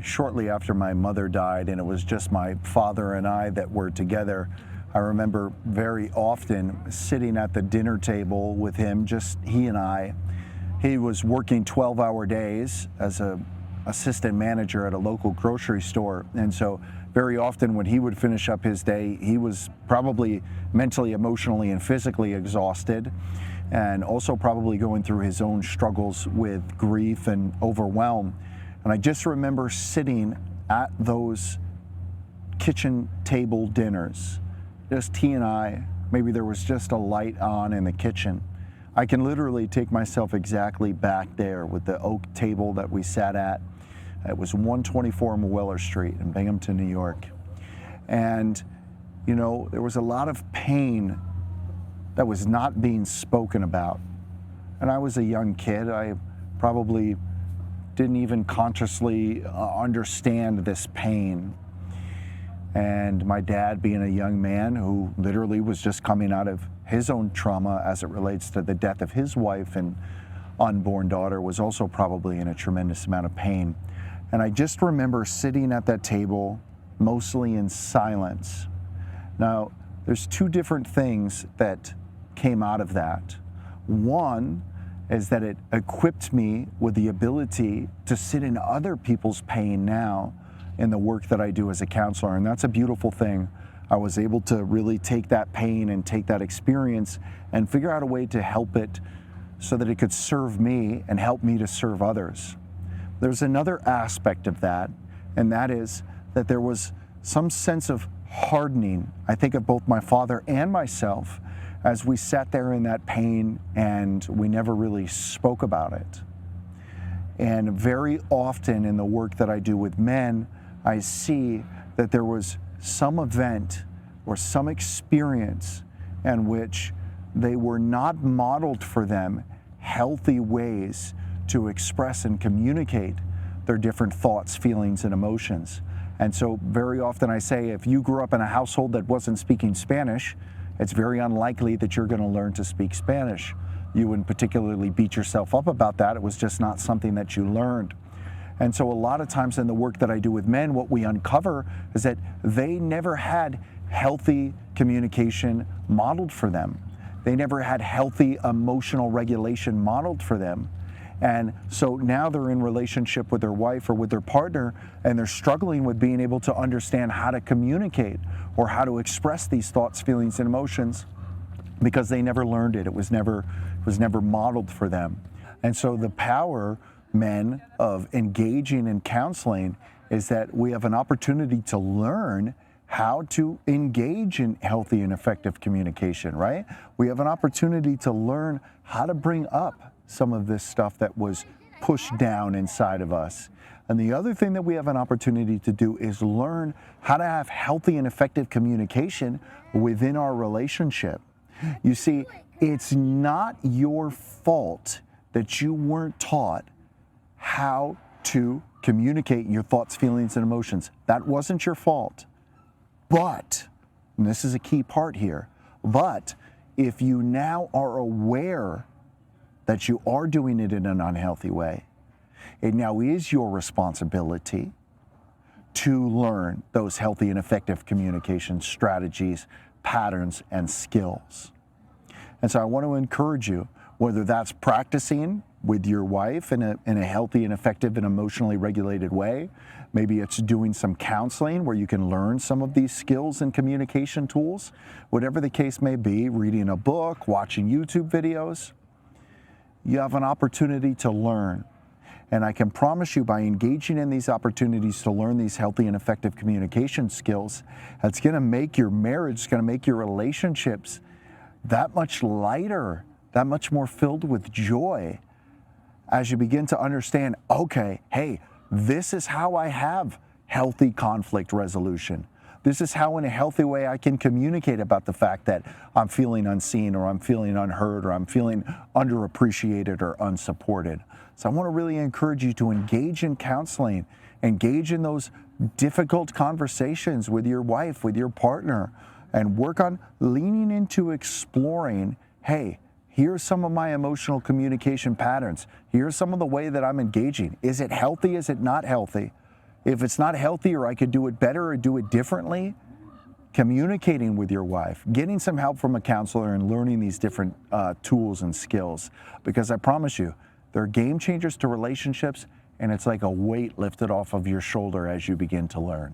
shortly after my mother died, and it was just my father and I that were together. I remember very often sitting at the dinner table with him, just he and I. He was working 12-hour days as an assistant manager at a local grocery store, and so very often when he would finish up his day, he was probably mentally, emotionally, and physically exhausted, and also probably going through his own struggles with grief and overwhelm. And I just remember sitting at those kitchen table dinners, just he and I. Maybe there was just a light on in the kitchen. I can literally take myself exactly back there with the oak table that we sat at. It was 124 Weller Street in Binghamton, New York. And, you know, there was a lot of pain that was not being spoken about. And I was a young kid. I probably didn't even consciously understand this pain. And my dad, being a young man who literally was just coming out of his own trauma as it relates to the death of his wife and unborn daughter, was also probably in a tremendous amount of pain. And I just remember sitting at that table, mostly in silence. Now, there's two different things that came out of that. One is that it equipped me with the ability to sit in other people's pain now in the work that I do as a counselor, and that's a beautiful thing. I was able to really take that pain and take that experience and figure out a way to help it so that it could serve me and help me to serve others. There's another aspect of that, and that is that there was some sense of hardening, I think, of both my father and myself as we sat there in that pain and we never really spoke about it. And very often in the work that I do with men, I see that there was some event or some experience in which they were not modeled for them healthy ways to express and communicate their different thoughts, feelings, and emotions. And so very often I say, if you grew up in a household that wasn't speaking Spanish, it's very unlikely that you're going to learn to speak Spanish. You wouldn't particularly beat yourself up about that. It was just not something that you learned. And so a lot of times in the work that I do with men, what we uncover is that they never had healthy communication modeled for them. They never had healthy emotional regulation modeled for them. And so now they're in relationship with their wife or with their partner, and they're struggling with being able to understand how to communicate or how to express these thoughts, feelings, and emotions because they never learned it. It was never modeled for them. And so the power, men, of engaging in counseling is that we have an opportunity to learn how to engage in healthy and effective communication, right? We have an opportunity to learn how to bring up some of this stuff that was pushed down inside of us. And the other thing that we have an opportunity to do is learn how to have healthy and effective communication within our relationship. You see, it's not your fault that you weren't taught how to communicate your thoughts, feelings, and emotions. That wasn't your fault. But, and this is a key part here, but if you now are aware that you are doing it in an unhealthy way, it now is your responsibility to learn those healthy and effective communication strategies, patterns, and skills. And so I want to encourage you, whether that's practicing with your wife in a healthy and effective and emotionally regulated way, maybe it's doing some counseling where you can learn some of these skills and communication tools, whatever the case may be, reading a book, watching YouTube videos, you have an opportunity to learn. And I can promise you, by engaging in these opportunities to learn these healthy and effective communication skills, it's going to make your marriage, it's going to make your relationships that much lighter, that much more filled with joy as you begin to understand, okay, hey, this is how I have healthy conflict resolution. This is how in a healthy way I can communicate about the fact that I'm feeling unseen or I'm feeling unheard or I'm feeling underappreciated or unsupported. So I want to really encourage you to engage in counseling, engage in those difficult conversations with your wife, with your partner, and work on leaning into exploring, hey, here's some of my emotional communication patterns. Here's some of the way that I'm engaging. Is it healthy? Is it not healthy? If it's not healthy, or I could do it better or do it differently, communicating with your wife, getting some help from a counselor, and learning these different tools and skills. Because I promise you, they're game changers to relationships, and it's like a weight lifted off of your shoulder as you begin to learn.